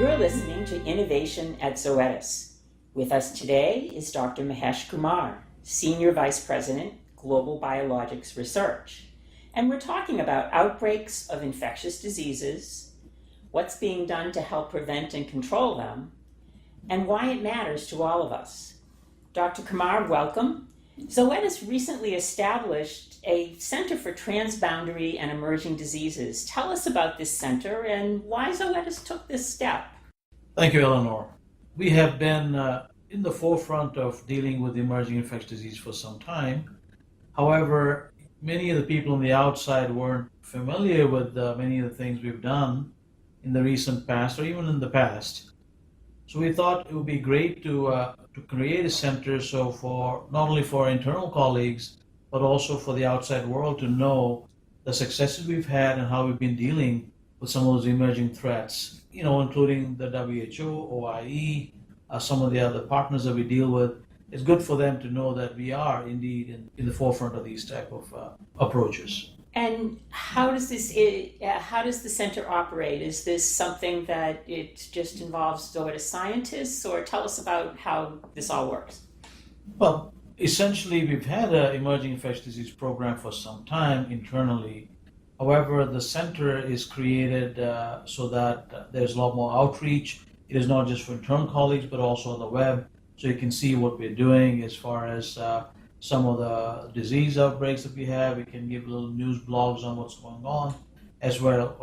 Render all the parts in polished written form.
You're listening to Innovation at Zoetis. With us today is Dr. Mahesh Kumar, Senior Vice President, Global Biologics Research. And we're talking about outbreaks of infectious diseases, what's being done to help prevent and control them, and why it matters to all of us. Dr. Kumar, welcome. Zoetis recently established a Center for Transboundary and Emerging Diseases. Tell us about this center and why Zoetis took this step. Thank you, Eleanor. We have been in the forefront of dealing with emerging infectious disease for some time. However, many of the people on the outside weren't familiar with many of the things we've done in the recent past or even in the past. So we thought it would be great to create a center so for not only for internal colleagues, but also for the outside world to know the successes we've had and how we've been dealing with some of those emerging threats, including the WHO, OIE, some of the other partners that we deal with. It's good for them to know that we are indeed in the forefront of these type of approaches. And how does the center operate? Is this something that it just involves Zoetis scientists, or tell us about how this all works? Well, essentially, we've had an emerging infectious disease program for some time internally. However, the center is created so that there's a lot more outreach. It is not just for internal colleagues, but also on the web, so you can see what we're doing as far as some of the disease outbreaks that we have. We can give little news blogs on what's going on, as well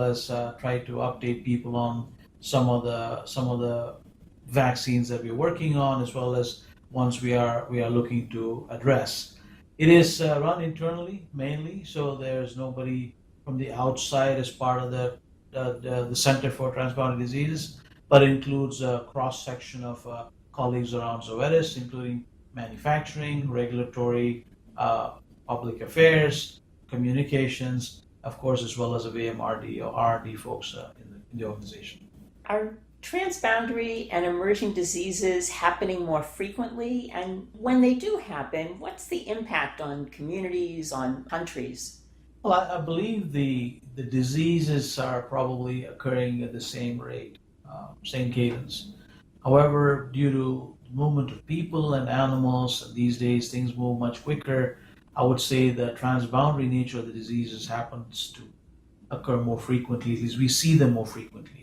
as try to update people on some of the vaccines that we're working on, as well as ones we are looking to address. It is run internally mainly, so there's nobody from the outside as part of the Center for Transboundary Diseases, but it includes a cross section of colleagues around Zoetis, including manufacturing, regulatory, public affairs, communications, of course, as well as a VMRD or R&D folks in the organization. Are transboundary and emerging diseases happening more frequently? And when they do happen, what's the impact on communities, on countries? Well, I believe the diseases are probably occurring at the same rate, same cadence. However, due to movement of people and animals, and these days things move much quicker, I would say the transboundary nature of the diseases happens to occur more frequently. At least we see them more frequently.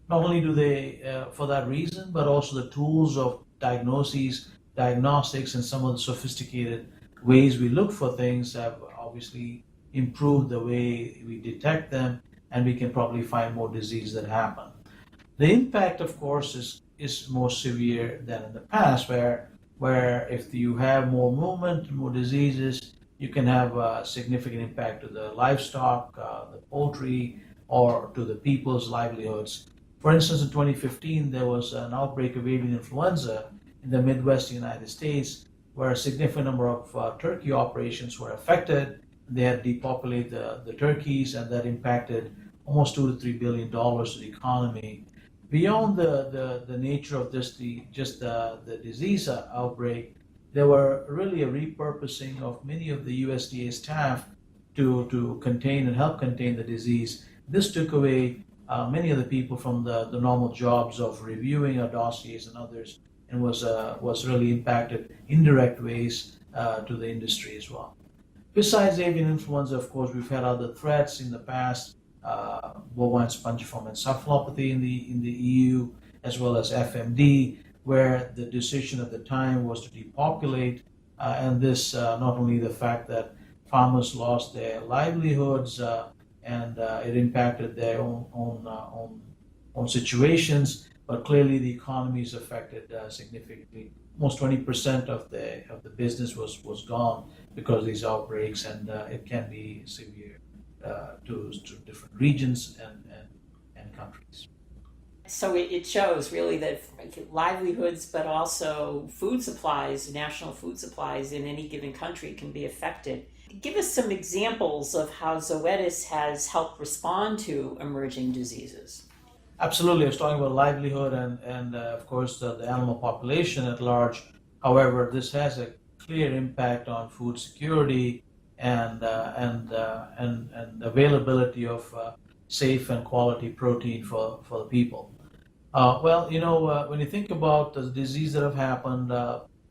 Not only do they, for that reason, but also the tools of diagnoses, diagnostics, and some of the sophisticated ways we look for things have obviously improved the way we detect them, and we can probably find more disease that happen. The impact, of course, is more severe than in the past, where if you have more movement, more diseases, you can have a significant impact to the livestock, the poultry, or to the people's livelihoods. For instance, in 2015, there was an outbreak of avian influenza in the Midwest United States, where a significant number of turkey operations were affected. They had depopulated the turkeys, and that impacted almost $2 to $3 billion to the economy. Beyond the nature of the disease outbreak, there were really a repurposing of many of the USDA staff to contain and help contain the disease. This took away many of the people from the normal jobs of reviewing our dossiers and others, and was really impacted indirect ways to the industry as well. Besides avian influenza, of course, we've had other threats in the past. Bovine spongiform encephalopathy in the EU, as well as FMD, where the decision at the time was to depopulate, and this not only the fact that farmers lost their livelihoods and it impacted their own situations, but clearly the economy is affected significantly. Almost 20% of the business was gone because of these outbreaks, and it can be severe to different regions and countries. So it shows really that livelihoods, but also food supplies, national food supplies in any given country can be affected. Give us some examples of how Zoetis has helped respond to emerging diseases. Absolutely. I was talking about livelihood and of course, the animal population at large. However, this has a clear impact on food security and availability of safe and quality protein for the people. When you think about the disease that have happened,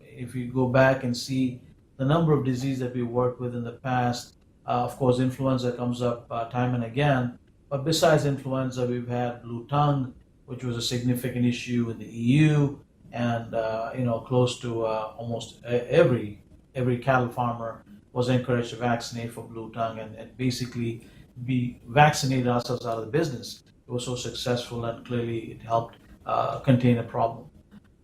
if you go back and see the number of diseases that we worked with in the past, of course, influenza comes up time and again. But besides influenza, we've had blue tongue, which was a significant issue in the EU, and close to almost every cattle farmer was encouraged to vaccinate for blue tongue, and basically we vaccinated ourselves out of the business. It was so successful, and clearly it helped contain a problem.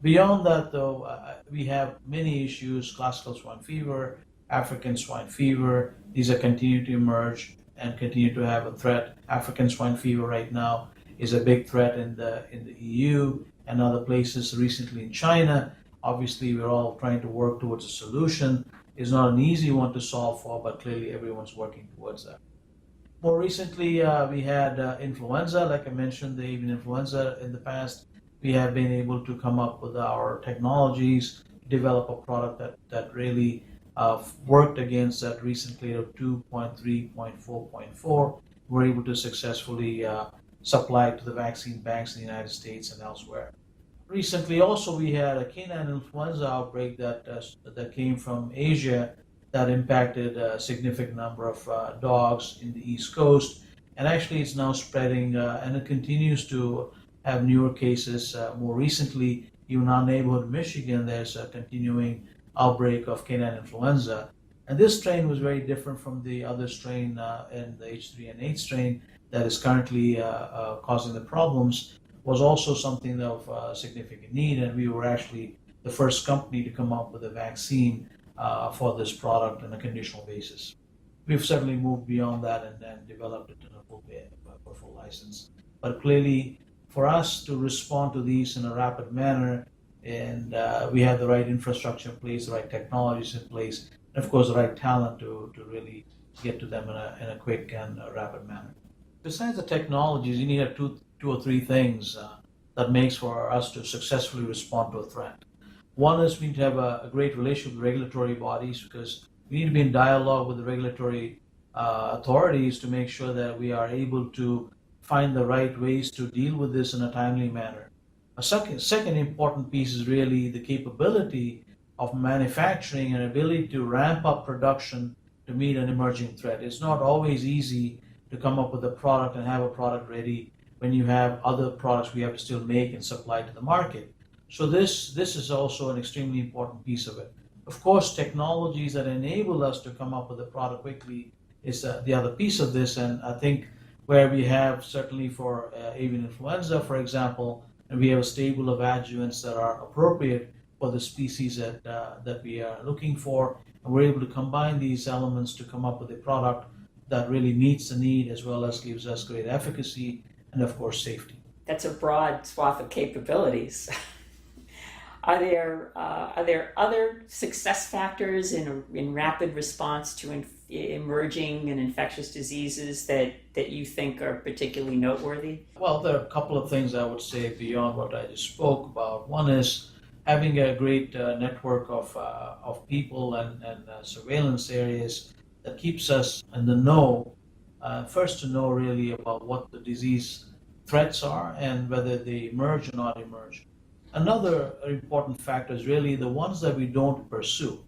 Beyond that, though, we have many issues: classical swine fever, African swine fever. These are continue to emerge and continue to have a threat. African swine fever right now is a big threat in the EU and other places. Recently in China, obviously we're all trying to work towards a solution. It's not an easy one to solve for, but clearly everyone's working towards that. More recently, we had influenza. Like I mentioned, the avian influenza in the past. We have been able to come up with our technologies, develop a product that really worked against that recent clade of 2.3.4.4. We're able to successfully supply it to the vaccine banks in the United States and elsewhere. Recently, also, we had a canine influenza outbreak that came from Asia that impacted a significant number of dogs in the East Coast. And actually, it's now spreading, and it continues to have newer cases. More recently, even in our neighborhood, Michigan, there's a continuing outbreak of canine influenza. And this strain was very different from the other strain in the H3N8 strain that is currently causing the problems. Was also something of significant need, and we were actually the first company to come up with a vaccine for this product on a conditional basis. We've certainly moved beyond that and then developed it in a full license. But clearly, for us to respond to these in a rapid manner, and we have the right infrastructure in place, the right technologies in place, and of course the right talent to really get to them in a quick and rapid manner. Besides the technologies, you need two or three things that makes for us to successfully respond to a threat. One is we need to have a great relationship with regulatory bodies, because we need to be in dialogue with the regulatory authorities to make sure that we are able to find the right ways to deal with this in a timely manner. A second important piece is really the capability of manufacturing and ability to ramp up production to meet an emerging threat. It's not always easy to come up with a product and have a product ready when you have other products we have to still make and supply to the market. So this is also an extremely important piece of it. Of course, technologies that enable us to come up with a product quickly is the other piece of this, and I think where we have certainly for avian influenza, for example, and we have a stable of adjuvants that are appropriate for the species that we are looking for, and we're able to combine these elements to come up with a product that really meets the need as well as gives us great efficacy and, of course, safety. That's a broad swath of capabilities. Are there other success factors in rapid response to emerging and infectious diseases that you think are particularly noteworthy? Well, there are a couple of things I would say beyond what I just spoke about. One is having a great network of people and surveillance areas that keeps us in the know, first to know really about what the disease threats are and whether they emerge or not emerge. Another important factor is really the ones that we don't pursue.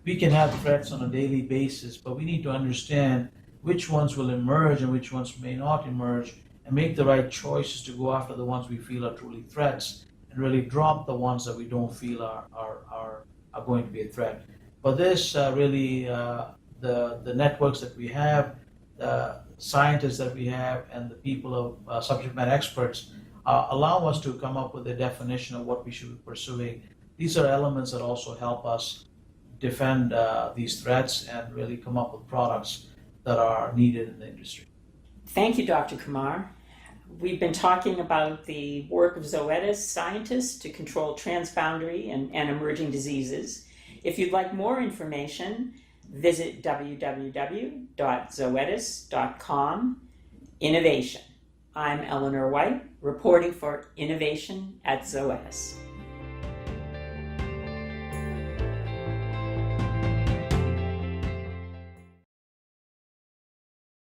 We can have threats on a daily basis, but we need to understand which ones will emerge and which ones may not emerge, and make the right choices to go after the ones we feel are truly threats, and really drop the ones that we don't feel are going to be a threat. But this really, the networks that we have, the scientists that we have, and the people of subject matter experts allow us to come up with a definition of what we should be pursuing. These are elements that also help us defend these threats and really come up with products that are needed in the industry. Thank you, Dr. Kumar. We've been talking about the work of Zoetis scientists to control transboundary and emerging diseases. If you'd like more information, visit www.zoetis.com. Innovation. I'm Eleanor White, reporting for Innovation at Zoetis.